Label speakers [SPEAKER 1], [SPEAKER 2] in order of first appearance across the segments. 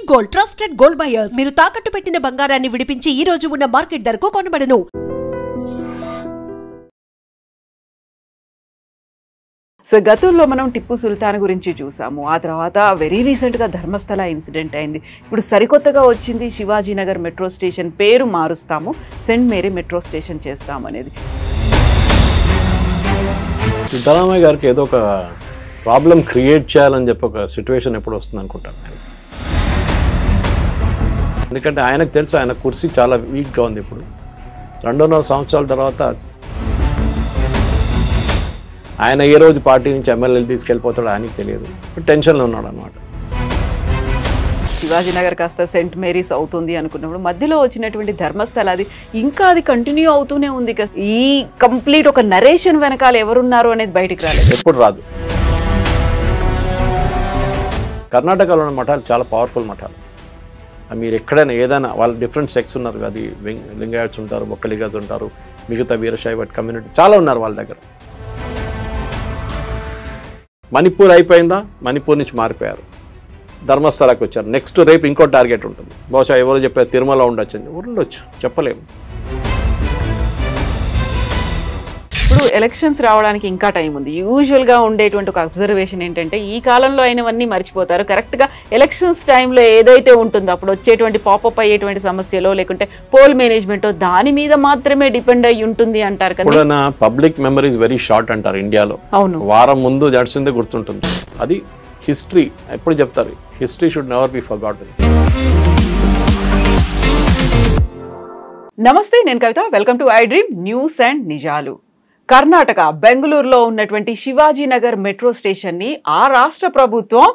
[SPEAKER 1] Gold trusted gold buyers మీరు తాకట్టు పెట్టిన బంగారాన్ని విడిపించి ఈ రోజు ఉన్న మార్కెట్ ధరకు కొనబడను.
[SPEAKER 2] సో గతంలో మనం టిప్పు సుల్తాన్ గురించి చూసాము. ఆ తర్వాత వెరీ రీసెంట్గా ధర్మస్థల ఇన్సిడెంట్ అయింది. ఇప్పుడు సరికొత్తగా వచ్చింది శివాజీనగర్ మెట్రో స్టేషన్ పేరు మారుస్తాము, సెయింట్ మేరీ మెట్రో స్టేషన్ చేస్తాము అనేది.
[SPEAKER 3] సిద్ధరామయ్య గారికి ఏదో ఒక ప్రాబ్లం క్రియేట్ చేయాలని చెప్పి ఒక సిచ్యువేషన్ ఎప్పుడు వస్తుంది అనుకుంటాను నేను. ఎందుకంటే ఆయనకు తెలుసు ఆయన కుర్సీ చాలా వీక్గా ఉంది. ఇప్పుడు 2.5 సంవత్సరాల తర్వాత ఆయన ఏ రోజు పార్టీ నుంచి ఎమ్మెల్యేలు తీసుకెళ్ళిపోతాడో ఆయనకి తెలియదు. టెన్షన్లో ఉన్నాడు అనమాట.
[SPEAKER 2] శివాజీనగర్ కాస్త సెయింట్ మేరీస్ అవుతుంది అనుకున్నప్పుడు మధ్యలో వచ్చినటువంటి ధర్మస్థల అది ఇంకా అది కంటిన్యూ అవుతూనే ఉంది. ఈ కంప్లీట్ ఒక నరేషన్ వెనకాల ఎవరున్నారు అనేది బయటికి రాలేదు,
[SPEAKER 3] ఎప్పుడు రాదు. కర్ణాటకలో ఉన్న మఠాలు చాలా పవర్ఫుల్ మఠాలు. మీరు ఎక్కడైనా ఏదైనా వాళ్ళ డిఫరెంట్ సెక్స్ ఉన్నారు. అది లింగాయట్స్ ఉంటారు, బొక్కలిగాస్ ఉంటారు, మిగతా వీరశైవ కమ్యూనిటీ చాలా ఉన్నారు వాళ్ళ దగ్గర. మణిపూర్ అయిపోయిందా, మణిపూర్ నుంచి మారిపోయారు, ధర్మస్థలాకి వచ్చారు. నెక్స్ట్ రేపు ఇంకో టార్గెట్ ఉంటుంది. బహుశా ఎవరు చెప్పారు తిరుమల ఉండొచ్చు, ఉండొచ్చు, చెప్పలేము.
[SPEAKER 2] ఇప్పుడు ఎలక్షన్స్ రావడానికి ఇంకా టైం ఉంది. యూజువల్గా ఉండేటువంటి ఒక అబ్జర్వేషన్ ఏంటంటే ఈ కాలంలో అయినవన్నీ మర్చిపోతారు. కరెక్ట్గా ఎలక్షన్స్ టైంలో ఏదైతే ఉంటుందో అప్పుడు వచ్చేటువంటి పాపప్ అయ్యేటువంటి సమస్యలో లేకుంటే పోల్ మేనేజ్మెంటో దాని మీద మాత్రమే డిపెండ్ అయ్యి ఉంటుంది అంటారు కదా.
[SPEAKER 3] పబ్లిక్ మెమరీస్ వెరీ షార్ట్ అంటారు ఇండియాలో.
[SPEAKER 2] అవును,
[SPEAKER 3] వారం ముందు జడిసిందే గుర్తుంటుంది. అది హిస్టరీ ఎప్పుడు చెప్తారు. History should never be forgotten.
[SPEAKER 2] నమస్తే, నేను Kavitha. Welcome to I Dream News and నిజాలు. కర్ణాటక బెంగళూరులో ఉన్నటువంటి శివాజీనగర్ మెట్రో స్టేషన్ని ఆ రాష్ట్ర ప్రభుత్వం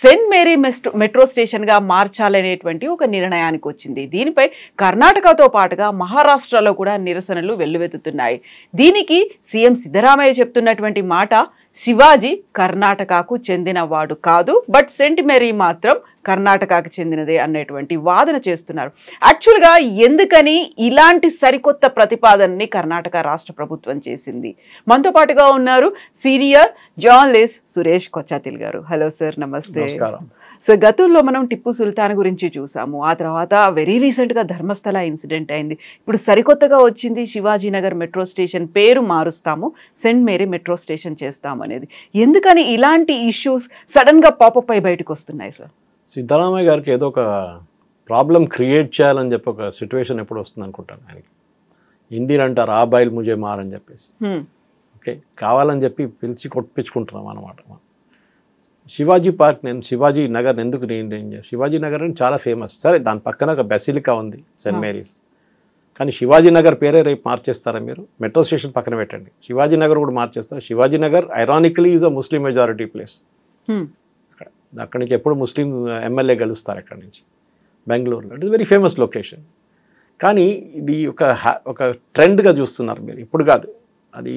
[SPEAKER 2] సెయింట్ మేరీ మెట్రో స్టేషన్గా మార్చాలనేటువంటి ఒక నిర్ణయానికి వచ్చింది. దీనిపై కర్ణాటకతో పాటుగా మహారాష్ట్రలో కూడా నిరసనలు వెల్లువెత్తుతున్నాయి. దీనికి సీఎం సిద్ధరామయ్య చెప్తున్నటువంటి మాట, శివాజీ కర్ణాటకకు చెందినవాడు కాదు, బట్ సెయింట్ మేరీ మాత్రం కర్ణాటకకు చెందినదే అనేటువంటి వాదన చేస్తున్నారు. యాక్చువల్గా ఎందుకని ఇలాంటి సరికొత్త ప్రతిపాదనని కర్ణాటక రాష్ట్ర ప్రభుత్వం చేసింది? మనతో పాటుగా ఉన్నారు సీనియర్ జర్నలిస్ట్ సురేష్ కొచ్చాతిల్ గారు. హలో సార్, నమస్తే. సో గతంలో మనం టిప్పు సుల్తాన్ గురించి చూసాము. ఆ తర్వాత వెరీ రీసెంట్గా ధర్మస్థల ఇన్సిడెంట్ అయింది. ఇప్పుడు సరికొత్తగా వచ్చింది శివాజీనగర్ మెట్రో స్టేషన్ పేరు మారుస్తాము, సెయింట్ మేరీ మెట్రో స్టేషన్ చేస్తాము అనేది. ఎందుకని ఇలాంటి ఇష్యూస్ సడన్గా పాపప్ అయి బయటకు వస్తున్నాయి సార్?
[SPEAKER 3] సిద్ధరామయ్య గారికి ఏదో ఒక ప్రాబ్లం క్రియేట్ చేయాలని చెప్పి ఒక సిచ్యువేషన్ ఎప్పుడు వస్తుంది అనుకుంటాను ఆయనకి. హిందీలు అంటారు ఆ బాయిల్ ముజే మార్ అని చెప్పేసి. ఓకే, కావాలని చెప్పి పిలిచి కొట్టించుకుంటున్నాం అనమాట. శివాజీ పార్క్ నేను శివాజీ నగర్ ఎందుకు శివాజీ నగర్ అని చాలా ఫేమస్. సరే, దాని పక్కన ఒక బెసిలికా ఉంది సెయింట్ మేరీస్. కానీ శివాజీ నగర్ పేరే రేపు మార్చేస్తారా మీరు? మెట్రో స్టేషన్ పక్కన పెట్టండి, శివాజీ నగర్ కూడా మార్చేస్తారు. Shivaji Nagar ironically is a Muslim majority place. అక్కడి నుంచి ఎప్పుడు ముస్లిం ఎమ్మెల్యే గెలుస్తారు అక్కడి నుంచి, బెంగళూరులో. It is very famous location. కానీ ఇది ఒక ట్రెండ్గా చూస్తున్నారు మీరు. ఇప్పుడు కాదు, అది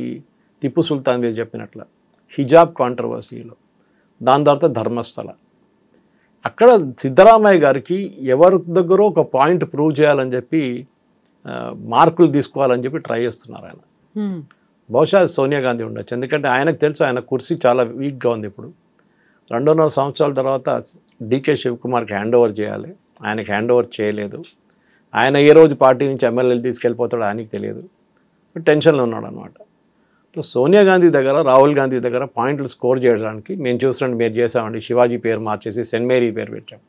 [SPEAKER 3] టిప్పు సుల్తాన్ మీరు చెప్పినట్లు హిజాబ్ కాంట్రవర్సీలో, దాని తర్వాత ధర్మస్థల. అక్కడ సిద్ధరామయ్య గారికి ఎవరి దగ్గర ఒక పాయింట్ ప్రూవ్ చేయాలని చెప్పి మార్కులు తీసుకోవాలని చెప్పి ట్రై చేస్తున్నారు ఆయన. బహుశా సోనియా గాంధీ ఉండొచ్చు. ఎందుకంటే ఆయనకు తెలుసు ఆయన కుర్సీ చాలా వీక్గా ఉంది. ఇప్పుడు 2.5 సంవత్సరాల తర్వాత డీకే శివకుమార్కి హ్యాండ్ ఓవర్ చేయాలి. ఆయనకి హ్యాండ్ ఓవర్ చేయలేదు. ఆయన ఏ రోజు పార్టీ నుంచి ఎమ్మెల్యేలు తీసుకెళ్ళిపోతాడో ఆయనకి తెలియదు. టెన్షన్లో ఉన్నాడు అనమాట. సో సోనియా గాంధీ దగ్గర, రాహుల్ గాంధీ దగ్గర పాయింట్లు స్కోర్ చేయడానికి మేము చూసినట్టు మీరు చేసామండి, శివాజీ పేరు మార్చేసి సెయింట్ మేరీ పేరు పెట్టాం.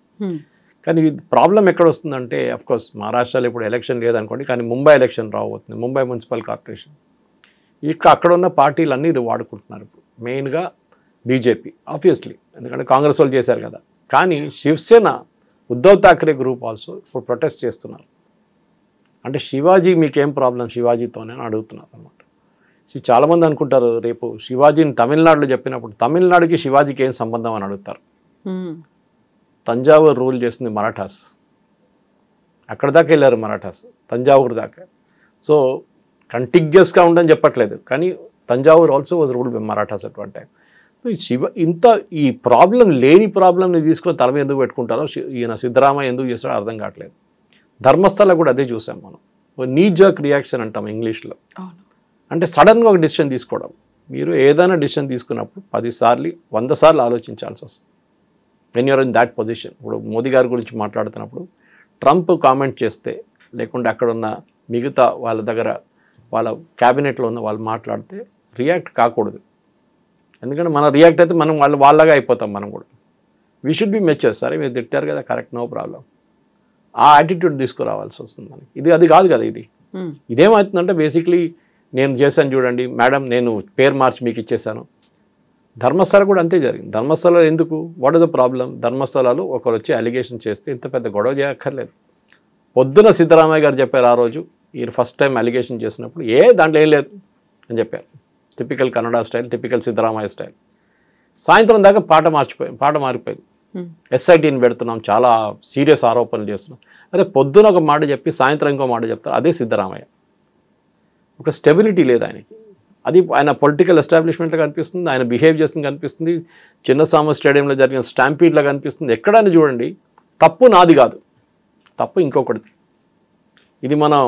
[SPEAKER 3] కానీ ప్రాబ్లం ఎక్కడ వస్తుందంటే, అఫ్కోర్స్ మహారాష్ట్రలో ఇప్పుడు ఎలక్షన్ లేదనుకోండి, కానీ ముంబై ఎలక్షన్ రాబోతుంది, ముంబై మున్సిపల్ కార్పొరేషన్. అక్కడ ఉన్న పార్టీలు అన్నీ ఇది వాడుకుంటున్నారు ఇప్పుడు. మెయిన్గా బీజేపీ ఆబ్వియస్లీ, ఎందుకంటే కాంగ్రెస్ వాళ్ళు చేశారు కదా. కానీ శివసేన, ఉద్ధవ్ ఠాక్రే గ్రూప్ ఆల్సో ఇప్పుడు ప్రొటెస్ట్ చేస్తున్నారు. అంటే శివాజీ మీకేం ప్రాబ్లం శివాజీతోనే అని అడుగుతున్నారు అనమాట. చాలామంది అనుకుంటారు రేపు శివాజీని తమిళనాడులో చెప్పినప్పుడు తమిళనాడుకి శివాజీకి ఏం సంబంధం అని అడుగుతారు. తంజావూరు రూల్ చేస్తుంది మరాఠాస్, అక్కడ దాకా వెళ్ళారు మరాఠాస్, తంజావూరు దాకా. సో కంటిగ్యూస్గా ఉండని చెప్పట్లేదు, కానీ Thanjavur also was ruled by Marathas at one time. ఈ ప్రాబ్లం లేని ప్రాబ్లంని తీసుకొని తల మీద ఎందుకు పెట్టుకుంటారో ఈయన సిద్ధరామయ్య ఎందుకు చేస్తాడో అర్థం కావట్లేదు. ధర్మస్థల కూడా అదే చూసాం మనం. నీ జర్క్ రియాక్షన్ అంటాం ఇంగ్లీష్లో. అంటే సడన్గా ఒక డిసిషన్ తీసుకోవడం. మీరు ఏదైనా డిసిషన్ తీసుకున్నప్పుడు 10 సార్లు 100 సార్లు ఆలోచించాల్సి వస్తుంది. When you are in that position. ఇప్పుడు మోదీ గారి గురించి మాట్లాడుతున్నప్పుడు ట్రంప్ కామెంట్ చేస్తే, లేకుంటే అక్కడ ఉన్న మిగతా వాళ్ళ దగ్గర వాళ్ళ క్యాబినెట్లో ఉన్న వాళ్ళు మాట్లాడితే రియాక్ట్ కాకూడదు. ఎందుకంటే మనం రియాక్ట్ అయితే మనం వాళ్ళగా అయిపోతాం. మనం కూడా వీ షుడ్ బి మెచ్యూర్. సరే మీరు తిట్టారు కదా, కరెక్ట్, నో ప్రాబ్లం. ఆ యాటిట్యూడ్ తీసుకురావాల్సి వస్తుంది మనకి. అది కాదు కదా. ఇదేమవుతుందంటే బేసిక్లీ నేను చేశాను చూడండి మేడం, నేను పేరు మార్చి మీకు ఇచ్చేసాను. ధర్మస్థల కూడా అంతే జరిగింది. ధర్మస్థల ఎందుకు, వాట్ ఇస్ ద ప్రాబ్లం? ధర్మస్థలాలు ఒకరు వచ్చి అలిగేషన్ చేస్తే ఇంత పెద్ద గొడవ చేయక్కర్లేదు. పొద్దున సిద్ధరామయ్య గారు చెప్పారు ఆ రోజు, ఈ ఫస్ట్ టైం అలిగేషన్ చేసినప్పుడు, దాంట్లో ఏం లేదు అని చెప్పారు. Typical Kannada style, typical Siddaramaiah style. సాయంత్రం దాకా పాట మారిపోయింది. ఎస్ఐటీని పెడుతున్నాం, చాలా సీరియస్ ఆరోపణలు చేస్తున్నాం. అదే పొద్దున ఒక మాట చెప్పి సాయంత్రం ఇంకో మాట చెప్తారు. అదే సిద్ధరామయ్య. ఒక స్టెబిలిటీ లేదు ఆయనకి. అది ఆయన పొలిటికల్ ఎస్టాబ్లిష్మెంట్లో కనిపిస్తుంది, ఆయన బిహేవ్ చేస్తుంది కనిపిస్తుంది, చిన్నస్వామి స్టేడియంలో జరిగిన స్టాంపీడ్లో కనిపిస్తుంది. ఎక్కడైనా చూడండి, తప్పు నాది కాదు, తప్పు ఇంకొకటిది. ఇది మనం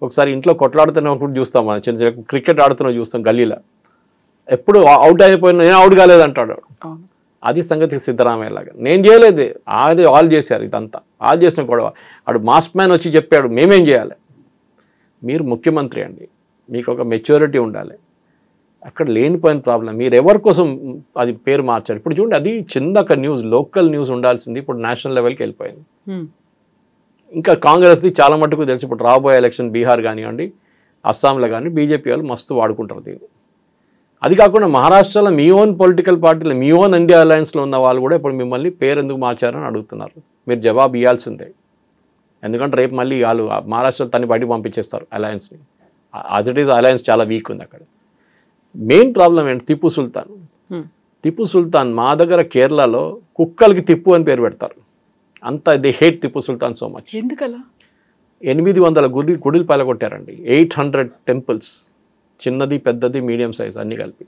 [SPEAKER 3] ఒకసారి ఇంట్లో కొట్లాడుతున్నప్పుడు చూస్తాం, మనం చిన్న చిన్న క్రికెట్ ఆడుతున్నా చూస్తాం గల్లీలో. ఎప్పుడు అవుట్ అయిపోయినా నేను అవుట్ కాలేదంటాడు. అది సంగతి సిద్ధరామయ్య లాగా. నేను చేయలేదు, వాళ్ళు చేశారు ఇదంతా. వాళ్ళు చేసిన గొడవ. ఆడు మాస్క్ మ్యాన్ వచ్చి చెప్పాడు మేమేం చేయాలి. మీరు ముఖ్యమంత్రి అండి, మీకు ఒక మెచ్యూరిటీ ఉండాలి. అక్కడ లేనిపోయిన ప్రాబ్లం. మీరు ఎవరి కోసం అది పేరు మార్చారు. ఇప్పుడు చూడండి, అది చిన్న న్యూస్, లోకల్ న్యూస్ ఉండాల్సింది ఇప్పుడు నేషనల్ లెవెల్కి వెళ్ళిపోయింది. ఇంకా కాంగ్రెస్ది చాలా మటుకు తెలిసి ఇప్పుడు రాబోయే ఎలక్షన్ బీహార్ కానివ్వండి, అస్సాంలో కానీ బీజేపీ వాళ్ళు మస్తు వాడుకుంటారు దీన్ని. అది కాకుండా మహారాష్ట్రలో మీ ఓన్ పొలిటికల్ పార్టీలో, మీ ఓన్ ఇండియా అలయన్స్లో ఉన్న వాళ్ళు కూడా ఇప్పుడు మిమ్మల్ని పేరు ఎందుకు మార్చారని అడుగుతున్నారు. మీరు జవాబు ఇవ్వాల్సిందే. ఎందుకంటే రేపు మళ్ళీ వాళ్ళు మహారాష్ట్రలో తన్ని బయటకు పంపించేస్తారు అలయన్స్ని. యాజ్ ఇట్ ఈజ్ అలయన్స్ చాలా వీక్ ఉంది అక్కడ. మెయిన్ ప్రాబ్లం ఏంటి? టిప్పు సుల్తాన్. టిప్పు సుల్తాన్ మా దగ్గర కేరళలో కుక్కలకి తిప్పు అని పేరు పెడతారు. అంత they hate Tipu Sultan so much.
[SPEAKER 2] ఎందుకలా?
[SPEAKER 3] 800 గుడిలు పలగొట్టారండి. 800 టెంపుల్స్, చిన్నది పెద్దది మీడియం సైజ్ అన్నీ కలిపి.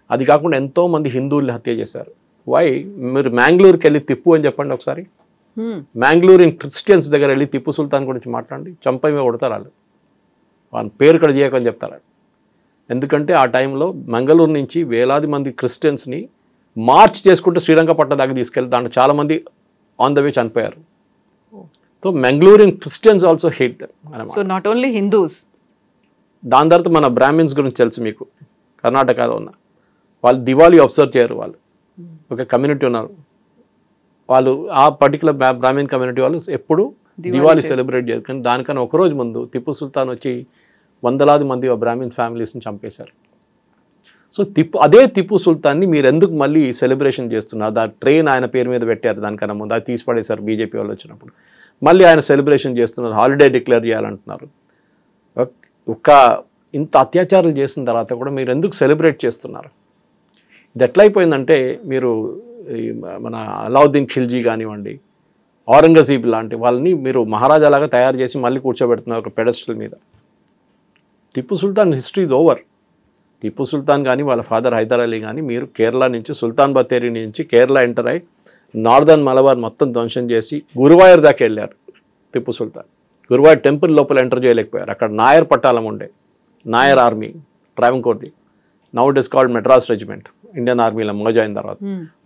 [SPEAKER 3] అది కాకుండా ఎంతోమంది హిందువుల్ని హత్య చేశారు. వై? మీరు మ్యాంగ్లూరుకి వెళ్ళి తిప్పు అని చెప్పండి ఒకసారి. మ్యాంగ్లూరు క్రిస్టియన్స్ దగ్గర వెళ్ళి టిప్పు సుల్తాన్ గురించి మాట్లాడండి, చంపమే కొడతారు వాళ్ళు. వాళ్ళ పేరు ఇక్కడ చేయకని చెప్తారు. ఎందుకంటే ఆ టైంలో మంగళూరు నుంచి వేలాది మంది క్రిస్టియన్స్ని మార్చ్ చేసుకుంటూ శ్రీలంక పట్ట దాకా తీసుకెళ్ళి దాంట్లో చాలామంది ఆన్ ద వే చనిపోయారు. So Mangalorean Christians also hate them అన్నమాట.
[SPEAKER 2] So not only Hindus.
[SPEAKER 3] దాని తర్వాత మన బ్రాహ్మిన్స్ గురించి తెలుసు మీకు, కర్ణాటకలో ఉన్న వాళ్ళు దివాళీ అబ్జర్వ్ చేయరు. వాళ్ళు ఒక కమ్యూనిటీ ఉన్నారు, వాళ్ళు ఆ పర్టికులర్ బ్రాహ్మిన్ కమ్యూనిటీ వాళ్ళు ఎప్పుడు దివాళీ సెలబ్రేట్ చేయరు. కానీ దానికన్నా ఒకరోజు ముందు టిప్పు సుల్తాన్ వచ్చి వందలాది మంది బ్రాహ్మిన్ ఫ్యామిలీస్ని చంపేశారు. సో అదే టిప్పు సుల్తాన్ని మీరు ఎందుకు మళ్ళీ సెలబ్రేషన్ చేస్తున్నారు? దా ట్రైన్ ఆయన పేరు మీద పెట్టారు దానికన్నా ముందు, అది తీసి పడేశారు బీజేపీ వాళ్ళు వచ్చినప్పుడు. మళ్ళీ ఆయన సెలబ్రేషన్ చేస్తున్నారు, హాలిడే డిక్లేర్ చేయాలంటున్నారు. ఇంత అత్యాచారాలు చేసిన తర్వాత కూడా మీరు ఎందుకు సెలబ్రేట్ చేస్తున్నారు? ఇది ఎట్లయిపోయిందంటే, మీరు మన అలావుద్దీన్ ఖిల్జీ కానివ్వండి, ఔరంగజీబ్ లాంటి వాళ్ళని మీరు మహారాజాలాగా తయారు చేసి మళ్ళీ కూర్చోబెడుతున్నారు ఒక పెడస్టల్ మీద. Tipu Sultan history is over. Tipu Sultan కానీ వాళ్ళ ఫాదర్ హైదర్ అలీ కానీ మీరు కేరళ నుంచి, సుల్తాన్ బത്തേరి నుంచి కేరళ ఎంటర్ అయ్యి నార్దర్న్ మలబార్ మొత్తం ధ్వంసం చేసి గురువాయూర్ దాకా వెళ్ళారు టిప్పు సుల్తాన్. గురువాయూర్ టెంపుల్ లోపల ఎంటర్ చేయలేకపోయారు. అక్కడ నాయర్ పట్టాలం ఉండే, నాయర్ ఆర్మీ ట్రావెంకోర్ది, now it is called Madras regiment, Indian ఆర్మీలో మర్జ్ అయిన తర్వాత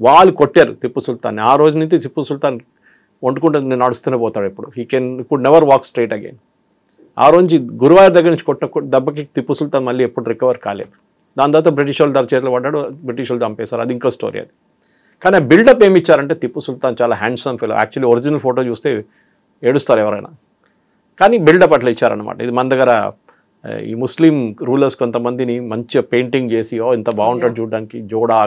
[SPEAKER 3] వాళ్ళు కొట్టారు టిప్పు సుల్తాన్ని. ఆ రోజు నుంచి టిప్పు సుల్తాన్ వండుకుంటే నడుస్తూనే పోతాడు. ఇప్పుడు నెవర్ వాక్ స్ట్రైట్ అగైన్. ఆ రోజు గురువాయూర్ దగ్గర నుంచి కొట్టిన దెబ్బకి టిప్పు సుల్తాన్ మళ్ళీ ఎప్పుడు రికవర్ కాలేదు. దాని తర్వాత బ్రిటిష్ వాళ్ళు దాని చేతిలో పడ్డాడు, బ్రిటిష్ వాళ్ళు చంపేశారు. అది ఇంకో స్టోరీ అది. కానీ ఆ బిల్డప్ ఏమి ఇచ్చారంటే, టిప్పు సుల్తాన్ చాలా handsome fellow. Actually original photo చూస్తే ఏడుస్తారు ఎవరైనా, కానీ బిల్డప్ అట్లా ఇచ్చారనమాట. ఇది మన దగ్గర ఈ ముస్లిం రూలర్స్ కొంతమందిని మంచిగా పెయింటింగ్ చేసి ఇంత బాగుంటాడు చూడడానికి, జోడా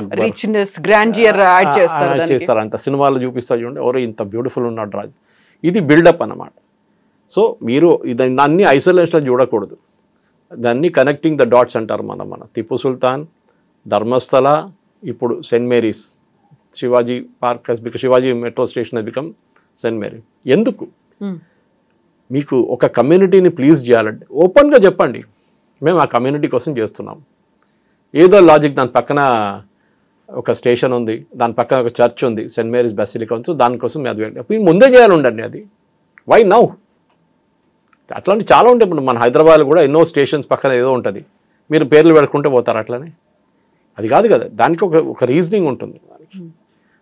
[SPEAKER 3] చేస్తారు. అంత సినిమాలు చూపిస్తారు చూడండి, ఎవరో ఇంత బ్యూటిఫుల్ ఉన్నాడు రాజు. ఇది బిల్డప్ అన్నమాట. సో మీరు దాన్ని ఐసోలేషన్లో చూడకూడదు, దాన్ని కనెక్టింగ్ ద డాట్స్ అంటారు. మన టిప్పు సుల్తాన్, ధర్మస్థల, ఇప్పుడు saint Mary's, Shivaji park has become, Shivaji metro station has become saint Mary. ఎందుకు? మీకు ఒక కమ్యూనిటీని ప్లీజ్ చేయాలంటే ఓపెన్గా చెప్పండి, మేము ఆ కమ్యూనిటీ కోసం చేస్తున్నాం. ఏదో లాజిక్, దాని పక్కన ఒక స్టేషన్ ఉంది, దాని పక్కన ఒక చర్చ్ ఉంది, సెయింట్ మేరీస్ బసిలికా ఉంది, దానికోసం అది ముందే చేయాలండి. అది వై నౌ? అట్లాంటి చాలా ఉంటాయి. ఇప్పుడు మన హైదరాబాద్లో కూడా ఎన్నో స్టేషన్స్ పక్కన ఏదో ఉంటుంది, మీరు పేర్లు పెట్టుకుంటే పోతారు అట్లనే. అది కాదు కదా, దానికి ఒక రీజనింగ్ ఉంటుంది దానికి.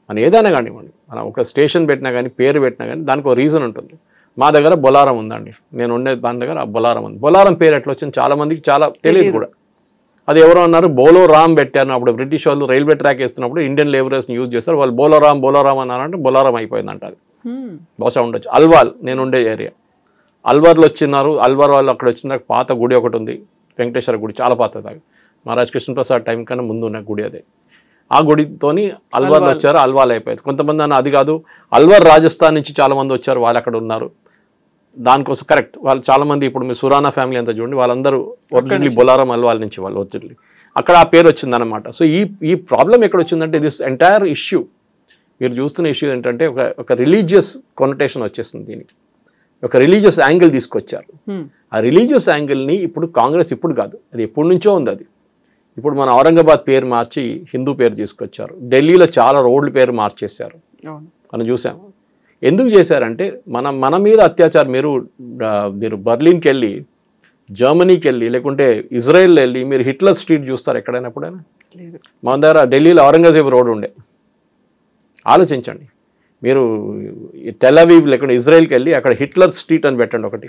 [SPEAKER 3] మనం ఏదైనా కానివ్వండి, మనం ఒక స్టేషన్ పెట్టినా కానీ పేరు పెట్టినా కానీ దానికి ఒక రీజన్ ఉంటుంది. మా దగ్గర బొలారం ఉందండి, నేను ఉండే దాని దగ్గర బొలారం ఉంది. బొలారం పేరు ఎట్లా వచ్చింది చాలా మందికి చాలా తెలియదు కూడా. అది ఎవరో అన్నారు బోలో రామ్ పెట్టారు. అప్పుడు బ్రిటిష్ వాళ్ళు రైల్వే ట్రాక్ వేస్తున్నప్పుడు ఇండియన్ లేబరర్స్ని యూజ్ చేస్తారు. వాళ్ళు బోలోరామ్ అన్నారంటే బొలారం అయిపోయిందంట. అది బహుశా ఉండొచ్చు. అల్వాల్ నేను ఉండే ఏరియా, అల్వార్లో వచ్చినారు. అల్వార్ వాళ్ళు అక్కడ వచ్చిన పాత గుడి ఒకటి ఉంది, వెంకటేశ్వర గుడి, చాలా పాతది. మహారాజ్ కృష్ణప్రసాద్ టైం కన్నా ముందు ఉన్న గుడి అదే. ఆ గుడితోని అల్వార్లో వచ్చారు, అల్వాల్ అయిపోయింది. కొంతమంది అన్న అది కాదు, అల్వార్ రాజస్థాన్ నుంచి చాలా మంది వచ్చారు, వాళ్ళు అక్కడ ఉన్నారు. దానికోసం కరెక్ట్, వాళ్ళు చాలా మంది ఇప్పుడు మీ సురానా ఫ్యామిలీ అంతా చూడండి, వాళ్ళందరూ ఒరిజినల్లీ బొలారం అల్వాల్ నుంచి వాళ్ళు ఒరిజినల్లీ అక్కడ ఆ పేరు వచ్చిందనమాట. సో ఈ ప్రాబ్లం ఎక్కడ వచ్చిందంటే దిస్ ఎంటైర్ ఇష్యూ మీరు చూస్తున్న ఇష్యూ ఏంటంటే ఒక రిలీజియస్ కొనటేషన్ వచ్చేస్తుంది. దీనికి ఒక రిలీజియస్ యాంగిల్ తీసుకొచ్చారు. ఆ రిలీజియస్ యాంగిల్ని ఇప్పుడు కాంగ్రెస్ ఇప్పుడు కాదు, అది ఎప్పటి నుంచో ఉంది. అది ఇప్పుడు మన ఔరంగాబాద్ పేరు మార్చి హిందూ పేరు తీసుకొచ్చారు. ఢిల్లీలో చాలా రోడ్ల పేరు మార్చేశారు, మనం చూసాము. ఎందుకు చేశారంటే మన మీద అత్యాచారం. మీరు బర్లిన్కి వెళ్ళి, జర్మనీకి వెళ్ళి, లేకుంటే ఇజ్రాయెల్ వెళ్ళి మీరు హిట్లర్ స్ట్రీట్ చూస్తారు ఎక్కడైనా ఎప్పుడైనా? మన దగ్గర ఢిల్లీలో ఔరంగజేబ్ రోడ్ ఉండే, ఆలోచించండి. మీరు టెల్ అవీవ్ లేకుంటే ఇజ్రాయెల్కి వెళ్ళి అక్కడ హిట్లర్ స్ట్రీట్ అని పెట్టండి ఒకటి.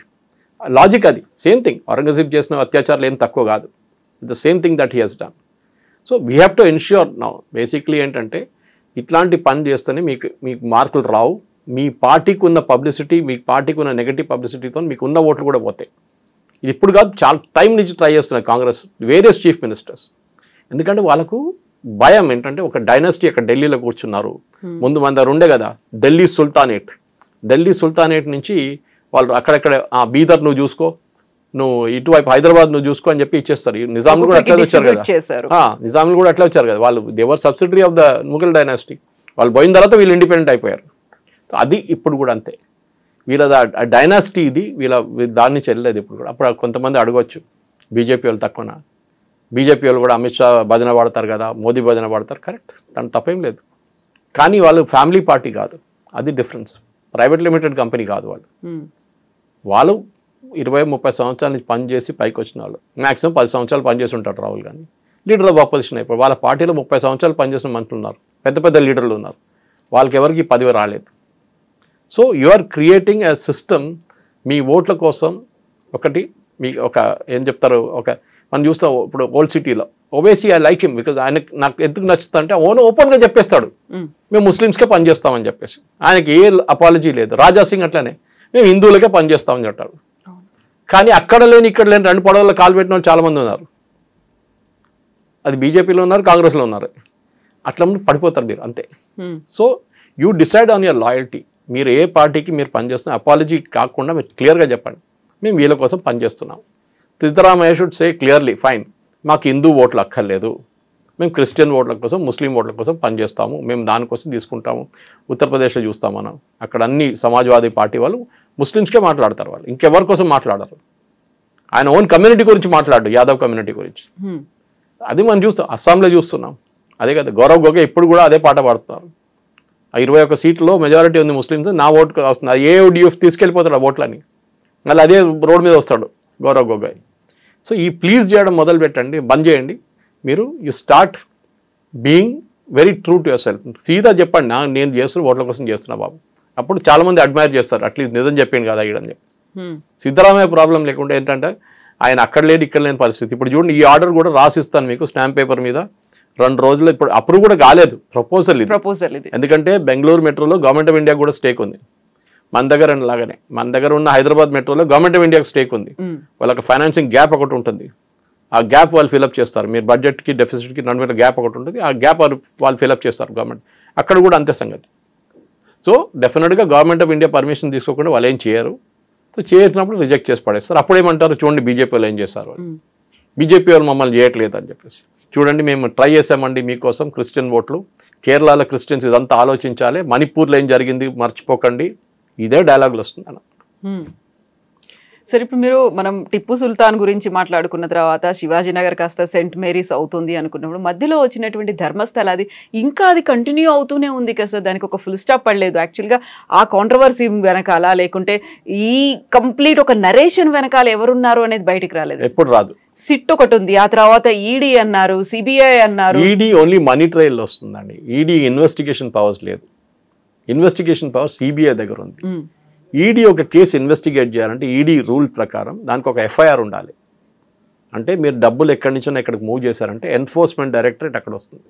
[SPEAKER 3] లాజిక్ అది సేమ్ థింగ్. ఔరంగజేబ్ చేసిన అత్యాచారాలు ఏం తక్కువ కాదు, the same thing that he has done. So we have to ensure now basically ఏంటంటే ఇట్లాంటి పని చేస్తేనే మీకు మార్కులు రావు. మీ పార్టీకి ఉన్న పబ్లిసిటీ, మీ పార్టీకి ఉన్న నెగటివ్ పబ్లిసిటీతో మీకు ఉన్న ఓట్లు కూడా పోతాయి. ఇది ఇప్పుడు కాదు, చాలా టైం నుంచి ట్రై చేస్తున్నారు కాంగ్రెస్ వేరియస్ చీఫ్ మినిస్టర్స్. ఎందుకంటే వాళ్ళకు భయం ఏంటంటే ఒక డైనాసిటీ అక్కడ ఢిల్లీలో కూర్చున్నారు. ముందు మన దగ్గర ఉండే కదా ఢిల్లీ సుల్తానేట్ నుంచి వాళ్ళు అక్కడెక్కడ బీదర్ నువ్వు చూసుకో, నువ్వు ఇటువైపు హైదరాబాద్ నువ్వు చూసుకో అని చెప్పి ఇచ్చేస్తారు. నిజాములు కూడా అట్లా వచ్చారు కదా, నిజాములు కూడా అట్లా వచ్చారు కదా. వాళ్ళు they were subsidiary of the Mughal dynasty. వాళ్ళు పోయిన తర్వాత వీళ్ళు ఇండిపెండెంట్ అయిపోయారు. సో అది ఇప్పుడు కూడా అంతే. వీళ్ళ డైనాసిటీ ఇది, దాన్ని చెల్లలేదు ఇప్పుడు కూడా. అప్పుడు కొంతమంది అడగవచ్చు బీజేపీ వాళ్ళు తక్కువనా? బీజేపీ వాళ్ళు కూడా అమిత్ షా భజన పాడతారు కదా, మోదీ భజన పాడతారు, కరెక్ట్, దాని తప్పేం లేదు. కానీ వాళ్ళు ఫ్యామిలీ పార్టీ కాదు, అది డిఫరెన్స్. ప్రైవేట్ లిమిటెడ్ కంపెనీ కాదు వాళ్ళు 20-30 సంవత్సరాల నుంచి పనిచేసి పైకి వచ్చిన వాళ్ళు. మ్యాక్సిమం 10 సంవత్సరాలు పనిచేసి ఉంటారు Rahul Gandhi. Leader of opposition అయిపోయి వాళ్ళ పార్టీలో 30 సంవత్సరాలు పనిచేసిన మనుషులు ఉన్నారు, పెద్ద లీడర్లు ఉన్నారు. వాళ్ళకి ఎవరికి పదవి రాలేదు. So you are creating a system. మీ ఓట్ల కోసం ఒకటి మీ ఏం చెప్తారు, మనం చూస్తాం ఇప్పుడు ఓల్డ్ సిటీలో Owaisi I like him because నాకు ఎందుకు నచ్చుతా అంటే ఓపెన్గా చెప్పేస్తాడు మేము ముస్లిమ్స్కే పనిచేస్తామని చెప్పేసి. ఆయనకి ఏ అపాలజీ లేదు. రాజా సింగ్ అట్లనే మేము హిందువులకే పనిచేస్తామని చెప్తాడు. కానీ అక్కడ లేని ఇక్కడ లేని 2 పడవల్లో కాలు పెట్టిన వాళ్ళు చాలామంది ఉన్నారు. అది బీజేపీలో ఉన్నారు, కాంగ్రెస్లో ఉన్నారు. అట్లా పడిపోతారు మీరు అంతే. So you decide on your loyalty. మీరు ఏ పార్టీకి మీరు పనిచేస్తున్న అపాలజీ కాకుండా మీరు క్లియర్గా చెప్పండి మేము వీళ్ళ కోసం పనిచేస్తున్నాం. Siddaramaiah should say clearly fine, మాకు హిందూ ఓట్లు అక్కర్లేదు, మేము క్రిస్టియన్ ఓట్ల కోసం, ముస్లిం ఓట్ల కోసం పనిచేస్తాము, మేము దానికోసం తీసుకుంటాము. ఉత్తరప్రదేశ్లో చూస్తాం మనం, అక్కడ అన్ని సమాజ్వాదీ పార్టీ వాళ్ళు ముస్లిమ్స్కే మాట్లాడతారు, వాళ్ళు ఇంకెవరి కోసం మాట్లాడరు. ఆయన ఓన్ కమ్యూనిటీ గురించి మాట్లాడు, యాదవ్ కమ్యూనిటీ గురించి. అది మనం చూస్తాం, అస్సాంలో చూస్తున్నాం అదే కదా. గౌరవ్ గొగోయ్ ఇప్పుడు కూడా అదే పాట పాడుతున్నారు. 21 సీట్లలో మెజారిటీ ఉంది ముస్లిమ్స్, నా ఓటు వస్తుంది. అది ఏఓడిఎఫ్ తీసుకెళ్ళిపోతాడు ఆ ఓట్లని, మళ్ళీ అదే రోడ్ మీద వస్తాడు గౌరవ్ గొగోయ్. సో ఈ ప్లీజ్ చేయడం మొదలు పెట్టండి, బంద్ చేయండి. మీరు you start being very true to your self. సీదా చెప్పండి నేను చేస్తున్నా ఓట్ల కోసం చేస్తున్నా బాబు. అప్పుడు చాలామంది అడ్మైర్ చేస్తారు, అట్లీస్ట్ నిజం చెప్పాను కదా ఈడని చెప్పేసి. సిద్ధరామయ్య ప్రాబ్లం లేకుండా ఏంటంటే ఆయన అక్కడ లేని ఇక్కడ లేని పరిస్థితి. ఇప్పుడు చూడండి, ఈ ఆర్డర్ కూడా రాసిస్తాను మీకు స్టాంప్ పేపర్ మీద 2 రోజులు. ఇప్పుడు అప్రూవ్ కూడా కాలేదు, ప్రపోజల్ ఇది. ఎందుకంటే బెంగళూరు మెట్రోలో గవర్నమెంట్ ఆఫ్ ఇండియా కూడా స్టేక్ ఉంది. మన దగ్గర లాగానే మన దగ్గర ఉన్న హైదరాబాద్ మెట్రోలో గవర్నమెంట్ ఆఫ్ ఇండియాకి స్టేక్ ఉంది. వాళ్ళకి ఫైనాన్సింగ్ గ్యాప్ ఒకటి ఉంటుంది, ఆ గ్యాప్ వాళ్ళు ఫిలప్ చేస్తారు. మీరు బడ్జెట్కి డెఫిసిట్కి నడుమ గ్యాప్ ఒకటి ఉంటుంది, ఆ గ్యాప్ వాళ్ళు ఫిలప్ చేస్తారు గవర్నమెంట్. అక్కడ కూడా అంతే సంగతి. సో డెఫినెట్గా గవర్నమెంట్ ఆఫ్ ఇండియా పర్మిషన్ తీసుకోకుండా వాళ్ళు ఏం చేయరు. సో చేసినప్పుడు రిజెక్ట్ చేసి పడేస్తారు. అప్పుడు ఏమంటారు, చూడండి బీజేపీ వాళ్ళు ఏం చేస్తారు, బీజేపీ వాళ్ళు మమ్మల్ని చేయట్లేదు అని చెప్పేసి. చూడండి మేము ట్రై చేసామండి మీకోసం క్రిస్టియన్ ఓట్లు, కేరళలో క్రిస్టియన్స్ ఇదంతా ఆలోచించాలి, మణిపూర్లో ఏం జరిగింది మర్చిపోకండి. ఇదే డైలాగులు వస్తుంది అన్న.
[SPEAKER 2] సరే, ఇప్పుడు మీరు మనం టిప్పు సుల్తాన్ గురించి మాట్లాడుకున్న తర్వాత శివాజీనగర్ కాస్త సెయింట్ మేరీస్ అవుతుంది అనుకున్నప్పుడు మధ్యలో వచ్చినటువంటి ధర్మస్థల అది ఇంకా అది కంటిన్యూ అవుతూనే ఉంది కదా, దానికి ఒక ఫుల్ స్టాప్ పడలేదు. యాక్చువల్గా ఆ కాంట్రవర్సీ వెనకాల లేకుంటే ఈ కంప్లీట్ ఒక నరేషన్ వెనకాల ఎవరున్నారు అనేది బయటికి రాలేదు,
[SPEAKER 3] ఎప్పుడు రాదు.
[SPEAKER 2] సిట్ ఒకటి ఉంది, ఆ తర్వాత ఈడీ అన్నారు, సిబిఐ అన్నారు.
[SPEAKER 3] ఈడీ ఓన్లీ మనీ ట్రయల్ వస్తుందండి. ఈడీ ఇన్వెస్టిగేషన్ పవర్స్ లేదు. ఇన్వెస్టిగేషన్ పవర్ సిబిఐ దగ్గర ఉంది. ఈడీ ఒక కేసు ఇన్వెస్టిగేట్ చేయాలంటే ఈడీ రూల్ ప్రకారం దానికి ఒక ఎఫ్ఐఆర్ ఉండాలి. అంటే మీరు డబ్బులు ఎక్కడి నుంచో ఎక్కడికి మూవ్ చేశారంటే ఎన్ఫోర్స్మెంట్ డైరెక్టరేట్ అక్కడ వస్తుంది.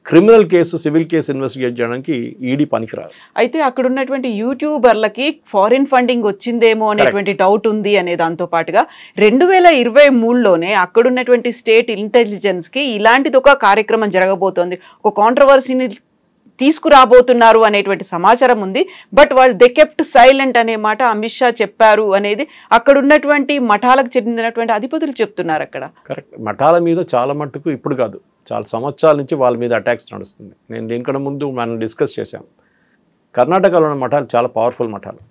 [SPEAKER 3] Criminal case, civil case investigate చేయడానికి ఈడీ పనికిరాదు.
[SPEAKER 2] అయితే అక్కడ ఉన్నటువంటి యూట్యూబర్లకి ఫారిన్ ఫండింగ్ వచ్చిందేమో అనేటువంటి డౌట్ ఉంది అనే దాంతో పాటుగా 2023లోనే అక్కడ ఉన్నటువంటి స్టేట్ ఇంటెలిజెన్స్ కి ఇలాంటిది ఒక కార్యక్రమం జరగబోతోంది, ఒక కాంట్రవర్సీని తీసుకురాబోతున్నారు అనేటువంటి సమాచారం ఉంది. బట్ వాళ్ళు దే కెప్ట్ సైలెంట్ అనే మాట అమిత్ షా చెప్పారు అనేది అక్కడ ఉన్నటువంటి మఠాలకు చెందినటువంటి అధిపతులు చెప్తున్నారు. అక్కడ
[SPEAKER 3] కరెక్ట్. మఠాల మీద చాలా మట్టుకు ఇప్పుడు కాదు, చాలా సంవత్సరాల నుంచి వాళ్ళ మీద అటాక్స్ నడుస్తుంది. నేను దీనికన్నా ముందు మనం డిస్కస్ చేశాం. కర్ణాటకలో ఉన్న మఠాలు చాలా పవర్ఫుల్ మఠాలు.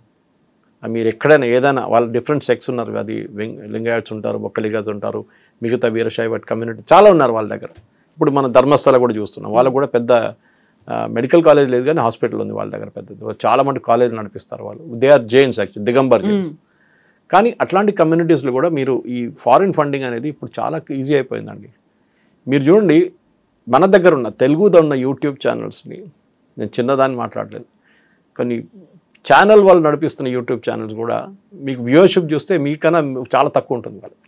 [SPEAKER 3] మీరు ఎక్కడైనా ఏదైనా వాళ్ళ డిఫరెంట్ సెక్స్ ఉన్నారు, అది లింగాయట్స్ ఉంటారు, బొక్కలిగాస్ ఉంటారు, మిగతా వీరశైవ కమ్యూనిటీ చాలా ఉన్నారు వాళ్ళ దగ్గర. ఇప్పుడు మన ధర్మస్థల కూడా చూస్తున్నాం, వాళ్ళకు కూడా పెద్ద మెడికల్ కాలేజ్ లేదు కానీ హాస్పిటల్ ఉంది వాళ్ళ దగ్గర పెద్దది. చాలా మంది కాలేజ్ నడిపిస్తారు వాళ్ళు. They are Jains, actually Digambar Jains. కానీ అట్లాంటి కమ్యూనిటీస్లో కూడా మీరు ఈ ఫారిన్ ఫండింగ్ అనేది ఇప్పుడు చాలా ఈజీ అయిపోయిందండి. మీరు చూడండి, మన దగ్గర ఉన్న తెలుగులో ఉన్న యూట్యూబ్ ఛానల్స్ని, నేను చిన్నదాన్ని మాట్లాడలేదు, కానీ ఛానల్ వాళ్ళు నడిపిస్తున్న యూట్యూబ్ ఛానల్స్ కూడా మీకు వ్యూవర్షిప్ చూస్తే మీకన్నా చాలా తక్కువ ఉంటుంది వాళ్ళు.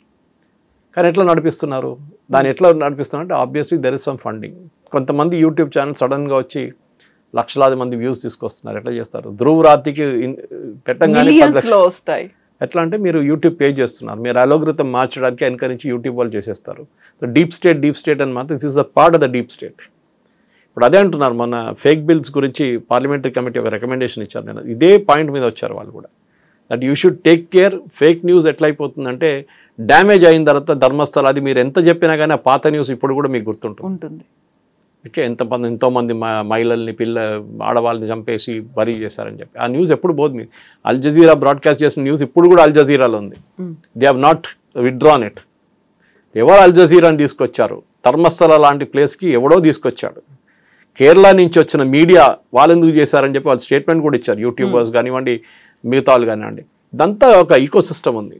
[SPEAKER 3] కానీ ఎట్లా నడిపిస్తున్నారు, దాన్ని ఎట్లా నడిపిస్తున్నారు అంటే obviously there is some funding. కొంతమంది యూట్యూబ్ ఛానల్ సడన్గా వచ్చి లక్షలాది మంది వ్యూస్ తీసుకొస్తున్నారు. ఎట్లా చేస్తారు? ధ్రువ్ రాతికి పెట్టంగానే
[SPEAKER 2] వస్తాయి.
[SPEAKER 3] ఎట్లా అంటే మీరు యూట్యూబ్ పే చేస్తున్నారు, మీరు అలోగ్రితం మార్చడానికి వెనకరించి యూట్యూబ్ వాళ్ళు చేసేస్తారు. డీప్ స్టేట్ అని మాత్రం this is the part of the deep state. ఇప్పుడు అదే అంటున్నారు, మన ఫేక్ బిల్స్ గురించి పార్లమెంటరీ కమిటీ ఒక రికమెండేషన్ ఇచ్చారు. నేను ఇదే పాయింట్ మీద వచ్చారు వాళ్ళు కూడా, that you should take care. Fake news ఎట్లా అయిపోతుందంటే డ్యామేజ్ అయిన తర్వాత ధర్మస్థల అది మీరు ఎంత చెప్పినా కానీ ఆ పాత న్యూస్ ఇప్పుడు కూడా మీకు గుర్తుంటుంది. ఓకే, ఎంతోమంది మహిళల్ని ఆడవాళ్ళని చంపేసి బరీ చేశారని చెప్పి ఆ న్యూస్ ఎప్పుడు పోదు. మీ అల్ జజీరా బ్రాడ్కాస్ట్ చేసిన న్యూస్ ఇప్పుడు కూడా అల్ జజీరాలో ఉంది. They have not withdrawn it. ఎవరు అల్ జజీరాని తీసుకొచ్చారు? ధర్మస్థల లాంటి ప్లేస్కి ఎవడో తీసుకొచ్చాడు. కేరళ నుంచి వచ్చిన మీడియా వాళ్ళు ఎందుకు చేశారని చెప్పి వాళ్ళు స్టేట్మెంట్ కూడా ఇచ్చారు. యూట్యూబర్స్ కానివ్వండి, మిగతా వాళ్ళు కానివ్వండి. ఇదంతా ఒక ఈకో సిస్టమ్ ఉంది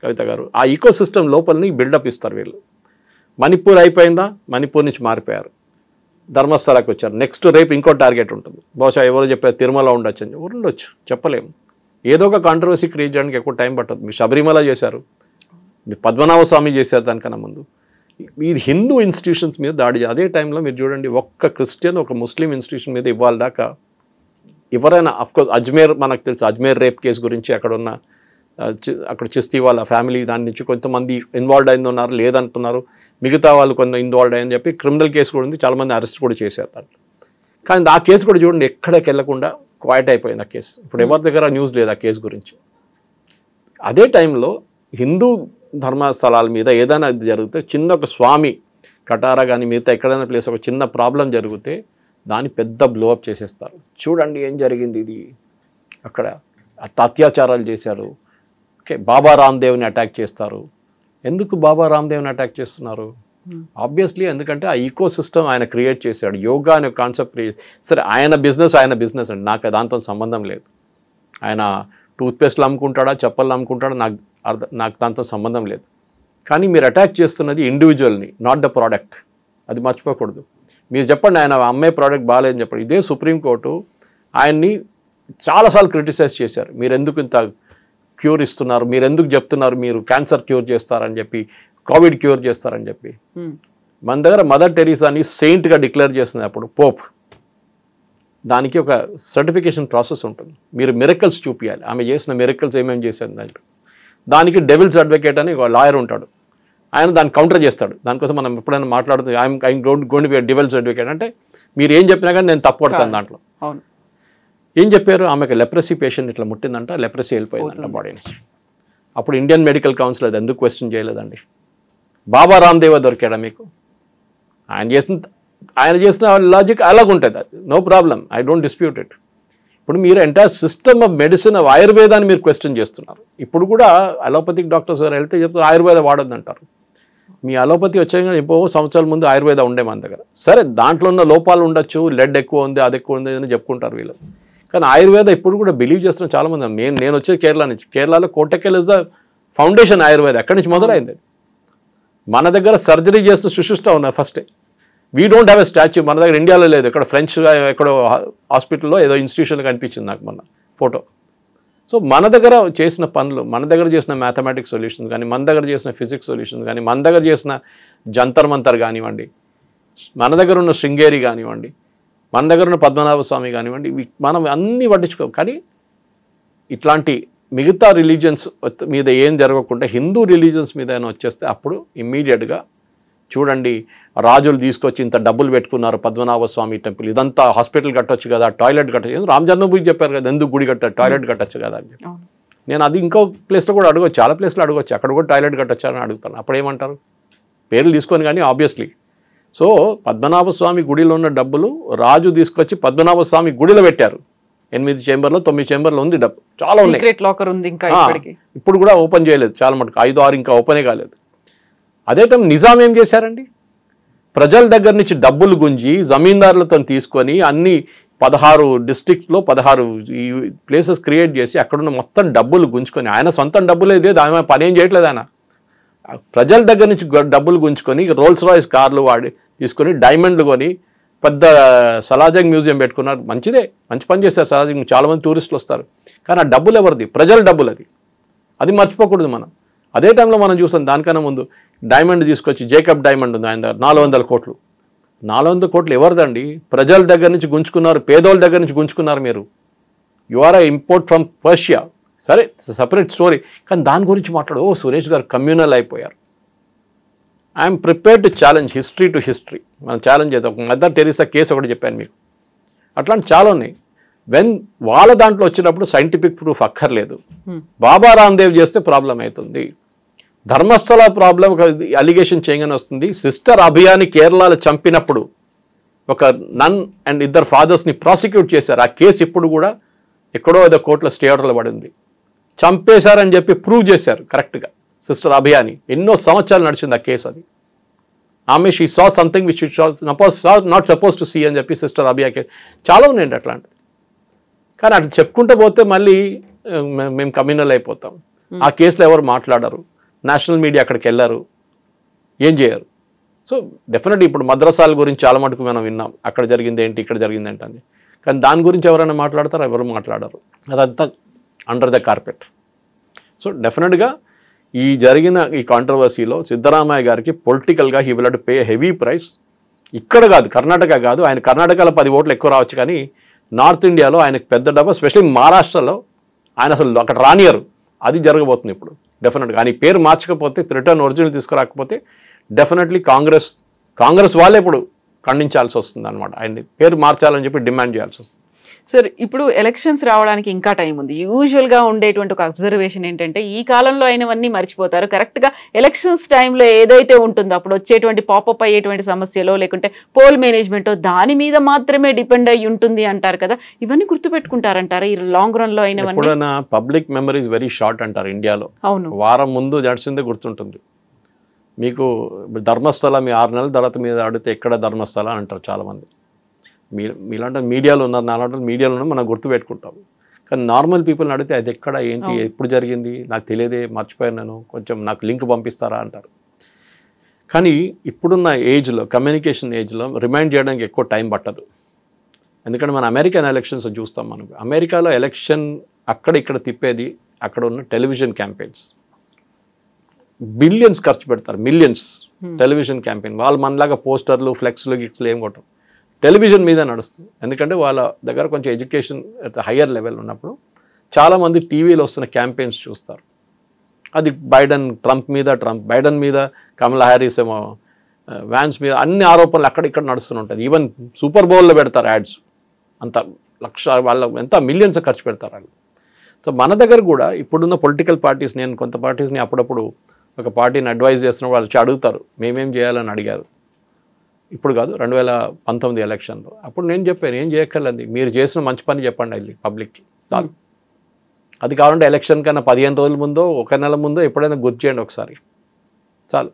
[SPEAKER 3] కవిత గారు. ఆ ఈకో సిస్టమ్ లోపలని బిల్డప్ ఇస్తారు వీళ్ళు. మణిపూర్ అయిపోయిందా, మణిపూర్ నుంచి మారిపోయారు, ధర్మస్థలకు వచ్చారు. నెక్స్ట్ రేపు ఇంకో టార్గెట్ ఉంటుంది. బహుశా ఎవరో చెప్పారు తిరుమల ఉండొచ్చు అని. ఎవరు ఉండొచ్చు చెప్పలేము. ఏదో ఒక కాంట్రవర్సీ క్రియేట్ చేయడానికి ఎక్కువ టైం పట్టదు. మీ శబరిమల చేశారు, మీ పద్మనాభ స్వామి చేశారు దానికన్నా ముందు. ఇది హిందూ ఇన్స్టిట్యూషన్స్ మీద దాడి. అదే టైంలో మీరు చూడండి, ఒక్క క్రిస్టియన్ ఒక ముస్లిం ఇన్స్టిట్యూషన్ మీద ఇవ్వాలి దాకా ఎవరైనా, అఫ్కోర్స్ అజ్మేర్ మనకు తెలుసు, అజ్మేర్ రేప్ కేసు గురించి అక్కడ చిస్తీ వాళ్ళ ఫ్యామిలీ దాని నుంచి కొంతమంది ఇన్వాల్వ్ అయింది ఉన్నారు, లేదంటున్నారు. మిగతా వాళ్ళు కొంత ఇన్వాల్వ్ అయ్యని చెప్పి క్రిమినల్ కేసు కూడా ఉంది, చాలామంది అరెస్ట్ కూడా చేశారు దాంట్లో. కానీ ఆ కేసు కూడా చూడండి ఎక్కడికి వెళ్ళకుండా క్వైట్ అయిపోయింది ఆ కేసు. ఇప్పుడు ఎవరి దగ్గర న్యూస్ లేదు ఆ కేసు గురించి. అదే టైంలో హిందూ ధర్మస్థలాల మీద ఏదైనా జరిగితే, చిన్న ఒక స్వామి కటారా కానీ మిగతా ఎక్కడైనా ప్లేస్ ఒక చిన్న ప్రాబ్లం జరిగితే దాన్ని పెద్ద బ్లోఅప్ చేసేస్తారు. చూడండి ఏం జరిగింది, ఇది అక్కడ అత్యాచారాలు చేశారు. ఓకే, బాబా రామ్దేవ్ని అటాక్ చేస్తారు. ఎందుకు బాబా రామ్దేవ్ని అటాక్ చేస్తున్నారు? ఆబ్వియస్లీ ఎందుకంటే ఆ ఈకో సిస్టమ్ ఆయన క్రియేట్ చేశాడు. యోగా అనే కాన్సెప్ట్ క్రియేట్. సరే, ఆయన బిజినెస్ అండి, నాకు దాంతో సంబంధం లేదు. ఆయన టూత్పేస్ట్లు అమ్ముకుంటాడా, చెప్పలు అమ్ముకుంటాడా, నాకు దాంతో సంబంధం లేదు. కానీ మీరు అటాక్ చేస్తున్నది ఇండివిజువల్ని, నాట్ ద ప్రోడక్ట్. అది మర్చిపోకూడదు. మీరు చెప్పండి ఆయన అమ్మే ప్రోడక్ట్ బాగాలేదని చెప్పండి. ఇదే సుప్రీంకోర్టు ఆయన్ని చాలాసార్లు క్రిటిసైజ్ చేశారు. మీరు ఎందుకు ఇంత క్యూర్ ఇస్తున్నారు, మీరు ఎందుకు చెప్తున్నారు మీరు క్యాన్సర్ క్యూర్ చేస్తారని చెప్పి, కోవిడ్ క్యూర్ చేస్తారని చెప్పి. మన దగ్గర మదర్ టెరీసాని సెయింట్గా డిక్లేర్ చేస్తుంది అప్పుడు పోప్. దానికి ఒక సర్టిఫికేషన్ ప్రాసెస్ ఉంటుంది. మీరు మిరకల్స్ చూపించాలి, ఆమె చేసిన మిరకల్స్ ఏమేమి చేశారు దాంట్లో. దానికి డెవిల్స్ అడ్వకేట్ అని ఒక లాయర్ ఉంటాడు, ఆయన దాన్ని కౌంటర్ చేస్తాడు. దానికోసం మనం ఎప్పుడైనా మాట్లాడుతుంది I'm going to be devil's advocate అంటే మీరు ఏం చెప్పినా కానీ నేను తప్పు పడతాను దాంట్లో. ఏం చెప్పారు? ఆమెకు లెప్రసీ పేషెంట్ ఇట్లా ముట్టిందంట, లెప్రసీ వెళ్ళిపోయిందంట బాడీ నుంచి. అప్పుడు ఇండియన్ మెడికల్ కౌన్సిల్ అది ఎందుకు క్వశ్చన్ చేయలేదండి? బాబా రామ్దేవ్ దొరికాడా మీకు? ఆయన చేసిన లాజిక్ అలాగుంటుంది, అది no problem, I don't dispute it. ఇప్పుడు మీరు entire system of medicine of ఆయుర్వేదాన్ని మీరు క్వశ్చన్ చేస్తున్నారు. ఇప్పుడు కూడా అలోపతిక్ డాక్టర్స్ గారు వెళ్తే చెప్తారు ఆయుర్వేద వాడొద్దు అంటారు. మీ అలోపతి వచ్చాక ఎప్పుడో సంవత్సరాల ముందు ఆయుర్వేద ఉండే మన దగ్గర. సరే దాంట్లో ఉన్న లోపాలు ఉండొచ్చు, లెడ్ ఎక్కువ ఉంది, అది ఎక్కువ ఉంది అని చెప్పుకుంటారు వీళ్ళు. కానీ ఆయుర్వేద ఇప్పుడు కూడా బిలీవ్ చేస్తున్న చాలామంది. నేను వచ్చేది కేరళ నుంచి. కేరళలో కోటకెల్ ఇస్ ద ఫౌండేషన్ ఆయుర్వేద. అక్కడి నుంచి మొదలైంది. మన దగ్గర సర్జరీ చేస్తున్న సుశిష్ట ఉన్నారు ఫస్టే. We don't have a statue. మన దగ్గర ఇండియాలో లేదు. ఇక్కడ ఫ్రెంచ్ ఎక్కడో హాస్పిటల్లో ఏదో ఇన్స్టిట్యూషన్ కనిపించింది నాకు మొన్న ఫోటో. సో మన దగ్గర చేసిన పనులు, మన దగ్గర చేసిన మ్యాథమెటిక్స్ సొల్యూషన్స్ కానీ, మన దగ్గర చేసిన ఫిజిక్స్ సొల్యూషన్స్ కానీ, మన దగ్గర చేసిన జంతర్ మంతర్ కానివ్వండి, మన దగ్గర ఉన్న శృంగేరి కానివ్వండి, మన దగ్గర ఉన్న పద్మనాభ స్వామి కానివ్వండి, మనం అన్నీ పట్టించుకోం. కానీ ఇట్లాంటి మిగతా రిలీజియన్స్ మీద ఏం జరగకుండా హిందూ రిలీజియన్స్ మీద అయినా వచ్చేస్తే అప్పుడు ఇమ్మీడియట్గా చూడండి రాజులు తీసుకొచ్చి ఇంత డబ్బులు పెట్టుకున్నారు పద్మనాభ స్వామి టెంపుల్, ఇదంతా హాస్పిటల్ కట్టొచ్చు కదా, టాయిలెట్ కట్టచ్చు. రామ్ జన్మభూమి చెప్పారు కదా, ఎందుకు గుడి కట్టారు, టాయిలెట్ కట్టచ్చు కదా అని చెప్పి. నేను అది ఇంకో ప్లేస్లో కూడా అడగచ్చు, చాలా ప్లేస్లో అడగచ్చు, అక్కడ కూడా టాయిలెట్ కట్టచ్చు అని అడుగుతాను. అప్పుడు ఏమంటారు, పేర్లు తీసుకొని కానీ ఆబ్వియస్లీ. సో పద్మనాభ స్వామి గుడిలో ఉన్న డబ్బులు రాజు తీసుకొచ్చి పద్మనాభ స్వామి గుడిలో పెట్టారు. 8 చేంబర్లో 9 చేంబర్లో ఉంది డబ్బు, చాలా ఉన్నాయి.
[SPEAKER 2] లాకర్ ఉంది ఇంకా
[SPEAKER 3] ఇప్పుడు కూడా ఓపెన్ చేయలేదు చాలా మటుకు, 5-6 ఇంకా ఓపెనే కాలేదు. అదే టైం నిజాం ఏం చేశారండి, ప్రజల దగ్గర నుంచి డబ్బులు గుంజి జమీందారులతో తీసుకొని అన్ని 16 డిస్ట్రిక్ట్లో 16 ఈ ప్లేసెస్ క్రియేట్ చేసి అక్కడున్న మొత్తం డబ్బులు గుంజుకొని, ఆయన సొంతం డబ్బులే లేదు, ఆయన పని ఏం చేయట్లేదు, ఆయన ప్రజల దగ్గర నుంచి డబ్బులు గుంజుకొని రోల్స్ రాయిస్ కార్లు వాడి తీసుకొని డైమండ్లు కొని పెద్ద సలాజంగ్ మ్యూజియం పెట్టుకున్నారు. మంచిదే, మంచి పని చేస్తారు సలాజంగ్, చాలామంది టూరిస్టులు వస్తారు. కానీ ఆ డబ్బులు ఎవరిది, ప్రజల డబ్బులు, అది మర్చిపోకూడదు మనం. అదే టైంలో మనం చూసాం దానికన్నా ముందు డైమండ్ తీసుకొచ్చి, జేకబ్ డైమండ్ ఉంది ఆయన దగ్గర, 400 కోట్లు. 400 కోట్లు ఎవరిదండి, ప్రజల దగ్గర నుంచి గుంజుకున్నారు, పేదోళ్ళ దగ్గర నుంచి గుంజుకున్నారు మీరు. You are import from Persia. సరే సపరేట్ స్టోరీ, కానీ దాని గురించి మాట్లాడు. సురేష్ గారు కమ్యూనల్ అయిపోయారు. I'm prepared to challenge history to history. మనం ఛాలెంజ్ చేద్దాం. ఒక మదర్ టెరిసా కేసు ఒకటి చెప్పాను మీకు, అట్లాంటి చాలా ఉన్నాయి. వెన్ వాళ్ళ దాంట్లో వచ్చినప్పుడు సైంటిఫిక్ ప్రూఫ్ అక్కర్లేదు. బాబా రామ్దేవ్ చేస్తే ప్రాబ్లం అవుతుంది. ధర్మస్థల ప్రాబ్లం అలిగేషన్ చేయగానే వస్తుంది. సిస్టర్ అభియాని కేరళలో చంపినప్పుడు ఒక నన్ అండ్ 2 ఫాదర్స్ని ప్రాసిక్యూట్ చేశారు. ఆ కేసు ఇప్పుడు కూడా ఎక్కడో ఏదో కోర్టులో స్టే ఆర్డర్లో పడింది. చంపేశారని చెప్పి ప్రూవ్ చేశారు కరెక్ట్గా సిస్టర్ అభియాని. ఎన్నో సంవత్సరాలు నడిచింది ఆ కేసు. అది ఆమె she saw something which not suppose to see అని చెప్పి సిస్టర్ అభియా కేసు చాలా ఉన్నాయండి అట్లాంటిది. కానీ అట్లా చెప్పుకుంటూ పోతే మళ్ళీ మేము కమ్యూనల్ అయిపోతాం. ఆ కేసులో ఎవరు మాట్లాడరు, నేషనల్ మీడియా అక్కడికి వెళ్ళారు, ఏం చేయరు. సో డెఫినెట్లీ ఇప్పుడు మద్రసాల గురించి చాలా మటుకు మనం విన్నాం, అక్కడ జరిగింది ఏంటి, ఇక్కడ జరిగింది ఏంటి అని. కానీ దాని గురించి ఎవరైనా మాట్లాడతారు, ఎవరు మాట్లాడరు. అదంతా అండర్ ద కార్పెట్. సో డెఫినెట్గా ఈ జరిగిన ఈ కాంట్రవర్సీలో సిద్ధరామయ్య గారికి పొలిటికల్గా he will have to pay heavy price. ఇక్కడ కాదు, కర్ణాటక కాదు, ఆయన కర్ణాటకలో 10 ఓట్లు ఎక్కువ రావచ్చు, కానీ నార్త్ ఇండియాలో ఆయనకు పెద్ద డబ్బా, ఎస్పెషల్లీ మహారాష్ట్రలో ఆయన అసలు అక్కడ రానియరు. అది జరగబోతుంది ఇప్పుడు డెఫినెట్గా. ఆయన పేరు మార్చకపోతే, రిటర్న్ ఒరిజినల్ తీసుకురాకపోతే డెఫినెట్లీ కాంగ్రెస్ వాళ్ళే ఇప్పుడు ఖండించాల్సి వస్తుంది అనమాట. ఆయన్ని పేరు మార్చాలని చెప్పి డిమాండ్ చేయాల్సి వస్తుంది.
[SPEAKER 2] సార్ ఇప్పుడు ఎలక్షన్స్ రావడానికి ఇంకా టైం ఉంది. యూజువల్గా ఉండేటువంటి ఒక అబ్జర్వేషన్ ఏంటంటే ఈ కాలంలో అయినవన్నీ మర్చిపోతారు. కరెక్ట్గా ఎలక్షన్స్ టైంలో ఏదైతే ఉంటుందో అప్పుడు వచ్చేటువంటి పాపప్ అయ్యేటువంటి సమస్యలో లేకుంటే పోల్ మేనేజ్మెంటో దాని మీద మాత్రమే డిపెండ్ అయ్యి ఉంటుంది అంటారు కదా, ఇవన్నీ గుర్తుపెట్టుకుంటారంటారా ఈ లాంగ్ రన్ లో అయినవన్నీ?
[SPEAKER 3] ఎప్పుడైనా public memory is very short అంటారు ఇండియాలో.
[SPEAKER 2] అవును,
[SPEAKER 3] వారం ముందు నడిచిందే గుర్తుంటుంది మీకు. ధర్మస్థల మీ 6 నెలల తర్వాత మీద అడిగితే ఎక్కడ ధర్మస్థల అంటారు చాలామంది. మీలాంటి మీడియాలో ఉన్నారు, నాలాంటి మీడియాలో ఉన్నారు, మనం గుర్తుపెట్టుకుంటాం. కానీ నార్మల్ పీపుల్ని అడిగితే అది ఎక్కడ, ఏంటి, ఎప్పుడు జరిగింది, నాకు తెలియదే, మర్చిపోయాను నేను, కొంచెం నాకు లింక్ పంపిస్తారా అంటారు. కానీ ఇప్పుడున్న ఏజ్లో, కమ్యూనికేషన్ ఏజ్లో రిమైండ్ చేయడానికి ఎక్కువ టైం పట్టదు. ఎందుకంటే మన అమెరికన్ ఎలక్షన్స్ చూస్తాం. మనం అమెరికాలో ఎలక్షన్ అక్కడ ఇక్కడ తిప్పేది అక్కడ ఉన్న టెలివిజన్ క్యాంపెయిన్స్. బిలియన్స్ ఖర్చు పెడతారు, మిలియన్స్ టెలివిజన్ క్యాంపెయిన్. వాళ్ళు మనలాగా పోస్టర్లు, ఫ్లెక్స్లు, గిక్స్లు ఏం కొట్టరు, టెలివిజన్ మీద నడుస్తుంది. ఎందుకంటే వాళ్ళ దగ్గర కొంచెం ఎడ్యుకేషన్ హయ్యర్ లెవెల్ ఉన్నప్పుడు చాలామంది టీవీలో వస్తున్న క్యాంపెయిన్స్ చూస్తారు. అది బైడెన్ మీద కమలా హ్యారిస్ ఏమో, వ్యాన్స్ మీద అన్ని ఆరోపణలు అక్కడిక్కడ నడుస్తుంటాయి. ఈవెన్ సూపర్ బౌల్లో పెడతారు యాడ్స్. అంత వాళ్ళ ఎంత మిలియన్స్ ఖర్చు పెడతారు వాళ్ళు. సో మన దగ్గర కూడా ఇప్పుడున్న పొలిటికల్ పార్టీస్, నేను కొంత పార్టీస్ని అప్పుడప్పుడు ఒక పార్టీని అడ్వైజ్ చేస్తున్న వాళ్ళు అడుగుతారు, మేమేం చేయాలని అడిగారు. ఇప్పుడు కాదు 2019 ఎలక్షన్లో. అప్పుడు నేను చెప్పాను ఏం చేయక్కర్లేదు, మీరు చేసిన మంచి పని చెప్పండి వెళ్ళి పబ్లిక్కి చాలు. అది కావాలంటే ఎలక్షన్ కన్నా 15 రోజుల ముందో 1 నెల ముందో ఎప్పుడైనా గుర్తు చేయండి ఒకసారి చాలు.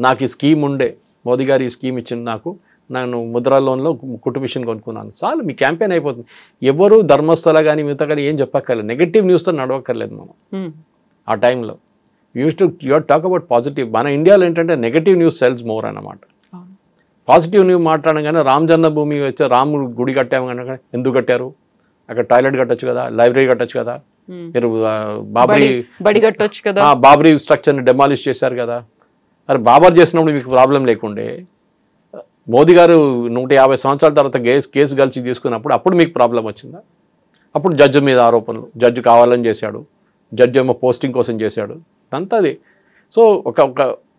[SPEAKER 3] నాకు ఈ స్కీమ్ ఉండే, మోదీ గారు ఈ స్కీమ్ ఇచ్చింది నాకు, నేను ముద్రా లోన్లో కుట్టు మిషన్ కొనుక్కున్నాను చాలు, మీ క్యాంపెయిన్ అయిపోతుంది. ఎవరు ధర్మస్థల కానీ మిగతా కానీ ఏం చెప్పక్కర్లేదు, నెగటివ్ న్యూస్తో నడవక్కర్లేదు మనం. ఆ టైంలో యూఆర్ టాక్ అబౌట్ పాజిటివ్. మన ఇండియాలో ఏంటంటే నెగటివ్ న్యూస్ సెల్స్ మోర్ అన్నమాట. పాజిటివ్ న్యూస్ మాట్లాడగానే రామ్ జన్మభూమి వచ్చి రాముడు గుడి కట్టాము కనుక ఎందుకు కట్టారు, అక్కడ టాయిలెట్ కట్టొచ్చు కదా, లైబ్రరీ కట్టొచ్చు కదా, మీరు
[SPEAKER 2] బడి కట్టొచ్చు కదా,
[SPEAKER 3] బాబరీ స్ట్రక్చర్ని డెమాలిష్ చేశారు కదా. అరే బాబర్ చేసినప్పుడు మీకు ప్రాబ్లం లేకుండే, మోదీ గారు 150 సంవత్సరాల తర్వాత కేసు కలిసి తీసుకున్నప్పుడు అప్పుడు మీకు ప్రాబ్లం వచ్చిందా? అప్పుడు జడ్జి మీద ఆరోపణలు, జడ్జి కావాలని చేశాడు, జడ్జి ఏమో పోస్టింగ్ కోసం చేశాడు, అంతా అది. సో ఒక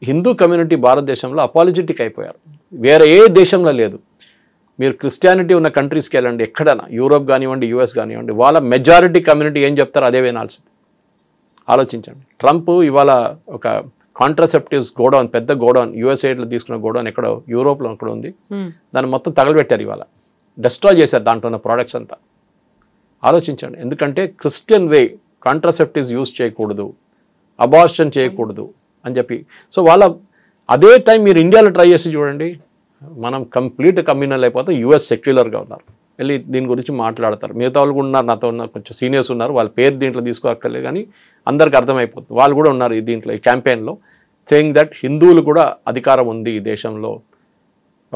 [SPEAKER 3] హిందూ కమ్యూనిటీ భారతదేశంలో అపాలజెటిక్ అయిపోయారు, వేరే ఏ దేశంలో లేదు. మీరు క్రిస్టియానిటీ ఉన్న కంట్రీస్కి వెళ్ళండి, ఎక్కడైనా యూరోప్ కానివ్వండి, యూఎస్ కానివ్వండి, వాళ్ళ మెజారిటీ కమ్యూనిటీ ఏం చెప్తారో అదే వినాల్సింది. ఆలోచించండి. ట్రంప్ ఇవాళ ఒక కాంట్రాసెప్టివ్స్ గోడౌన్, పెద్ద గోడౌన్, యూఎస్ఏలో తీసుకున్న గోడౌన్ ఎక్కడో యూరోప్లో ఎక్కడ ఉంది, దాన్ని మొత్తం తగలబెట్టారు, ఇవాళ డిస్ట్రాయ్ చేశారు దాంట్లో ఉన్న ప్రోడక్ట్స్ అంతా. ఆలోచించండి. ఎందుకంటే క్రిస్టియన్ వే కాంట్రాసెప్టివ్స్ యూజ్ చేయకూడదు, అబార్షన్ చేయకూడదు అని చెప్పి. సో వాళ్ళ అదే టైం మీరు ఇండియాలో ట్రై చేసి చూడండి, మనం కంప్లీట్ కమ్యూనల్ అయిపోతే యూఎస్ సెక్యులర్గా ఉన్నారు, వెళ్ళి దీని గురించి మాట్లాడతారు. మిగతా వాళ్ళు కూడా ఉన్నారు, నాతో ఉన్న కొంచెం సీనియర్స్ ఉన్నారు, వాళ్ళ పేరు దీంట్లో తీసుకోక్కర్లేదు కానీ అందరికి అర్థమైపోతుంది, వాళ్ళు కూడా ఉన్నారు ఈ దీంట్లో ఈ క్యాంపెయిన్లో, సేయింగ్ దట్ హిందువులు కూడా అధికారం ఉంది ఈ దేశంలో.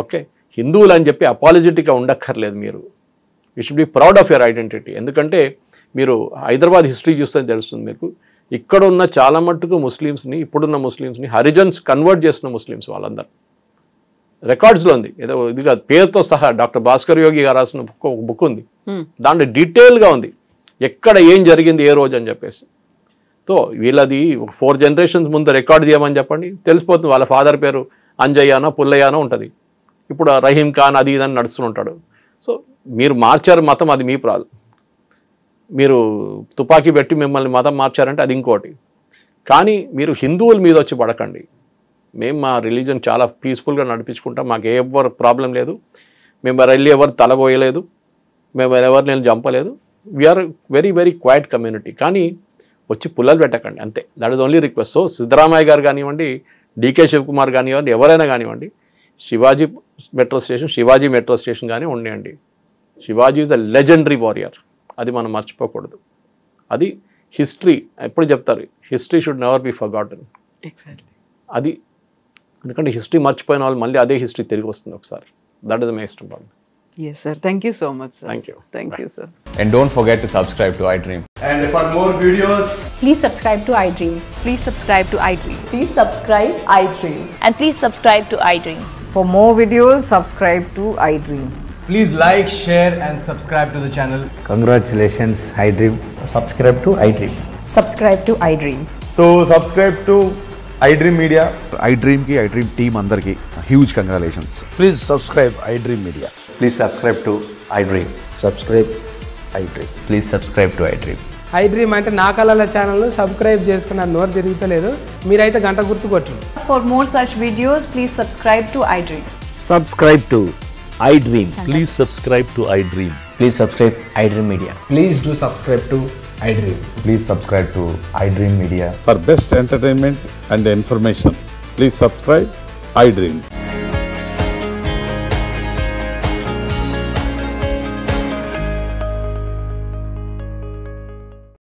[SPEAKER 3] ఓకే, హిందువులు అని చెప్పి అపాలజెటిక్గా ఉండక్కర్లేదు మీరు. You should be proud of your identity. ఎందుకంటే మీరు హైదరాబాద్ హిస్టరీ చూస్తే తెలుస్తుంది మీకు, ఇక్కడ ఉన్న చాలా మట్టుకు ముస్లిమ్స్ని, ఇప్పుడున్న ముస్లిమ్స్ని హరిజన్స్ కన్వర్ట్ చేసిన ముస్లిమ్స్ వాళ్ళందరూ రికార్డ్స్లో ఉంది. ఏదో ఇది కాదు, పేరుతో సహా డాక్టర్ భాస్కర్ యోగి గారు రాసిన బుక్ ఉంది, దాంట్లో డీటెయిల్గా ఉంది ఎక్కడ ఏం జరిగింది ఏ రోజు అని చెప్పేసి. సో వీళ్ళది 4 generations ముందు రికార్డ్ తీయమని చెప్పండి, తెలిసిపోతుంది. వాళ్ళ ఫాదర్ పేరు అంజయ్యానో పుల్లయ్యానో ఉంటుంది, ఇప్పుడు రహీం ఖాన్ అది ఇదని నడుస్తుంటాడు. సో మీరు మార్చారు మతం, అది మీ ప్రాబ్లం. మీరు తుపాకీ పెట్టి మిమ్మల్ని మతం మార్చారంటే అది ఇంకోటి. కానీ మీరు హిందువుల మీద వచ్చి పడకండి. మేము మా రిలీజన్ చాలా పీస్ఫుల్గా నడిపించుకుంటాం, మాకు ఎవరు ప్రాబ్లం లేదు, మేము వెళ్ళి ఎవరు తలబోయలేదు, మేము ఎవరు నేను చంపలేదు, we are very very quiet community. కానీ వచ్చి పుల్లలు పెట్టకండి అంతే, that is only request. So Siddaramaiah garu కానివ్వండి, డికే శివకుమార్ కానివ్వండి, ఎవరైనా కానివ్వండి, శివాజీ మెట్రో స్టేషన్ కానీ ఉండేయండి. Shivaji is a legendary warrior, అది మనం మర్చిపోకూడదు. అది హిస్టరీ ఎప్పుడు చెప్తారు, history should never be forgotten. అది ఎందుకంటే హిస్టరీ మర్చిపోయిన వాళ్ళు మళ్ళీ అదే హిస్టరీ తిరిగి వస్తుంది ఒకసారి. దట్ ఈస్ మై ఇష్టం.
[SPEAKER 2] Yes sir, thank you so much sir.
[SPEAKER 3] Thank you
[SPEAKER 2] sir.
[SPEAKER 4] And don't forget to subscribe to iDream.
[SPEAKER 5] And for more videos,
[SPEAKER 6] Please subscribe to iDream.
[SPEAKER 7] Please subscribe to iDream.
[SPEAKER 6] Please subscribe iDream.
[SPEAKER 7] And please subscribe to iDream.
[SPEAKER 8] For more videos, subscribe to iDream.
[SPEAKER 5] please like, share and subscribe to the channel.
[SPEAKER 9] Congratulations, iDream.
[SPEAKER 5] Subscribe to iDream.
[SPEAKER 6] Subscribe to iDream.
[SPEAKER 5] So subscribe to iDream Media.
[SPEAKER 10] iDream ki iDream team andarki huge congratulations.
[SPEAKER 9] Please subscribe iDream Media.
[SPEAKER 4] Please subscribe to iDream.
[SPEAKER 9] Subscribe iDream.
[SPEAKER 4] Please subscribe to iDream.
[SPEAKER 11] iDream అంటే నా కళల ఛానల్ను subscribe చేసుకున్న నోరు తిరుగుతలేదు, మీరైతే గంట గుర్తు కొట్టండి.
[SPEAKER 6] For more such videos, please subscribe to iDream.
[SPEAKER 9] Subscribe to iDream.
[SPEAKER 10] Please subscribe to iDream.
[SPEAKER 4] Please subscribe iDream Media.
[SPEAKER 5] Please do subscribe to iDream.
[SPEAKER 4] Please subscribe to iDream Media.
[SPEAKER 10] For best entertainment and information, please subscribe iDream.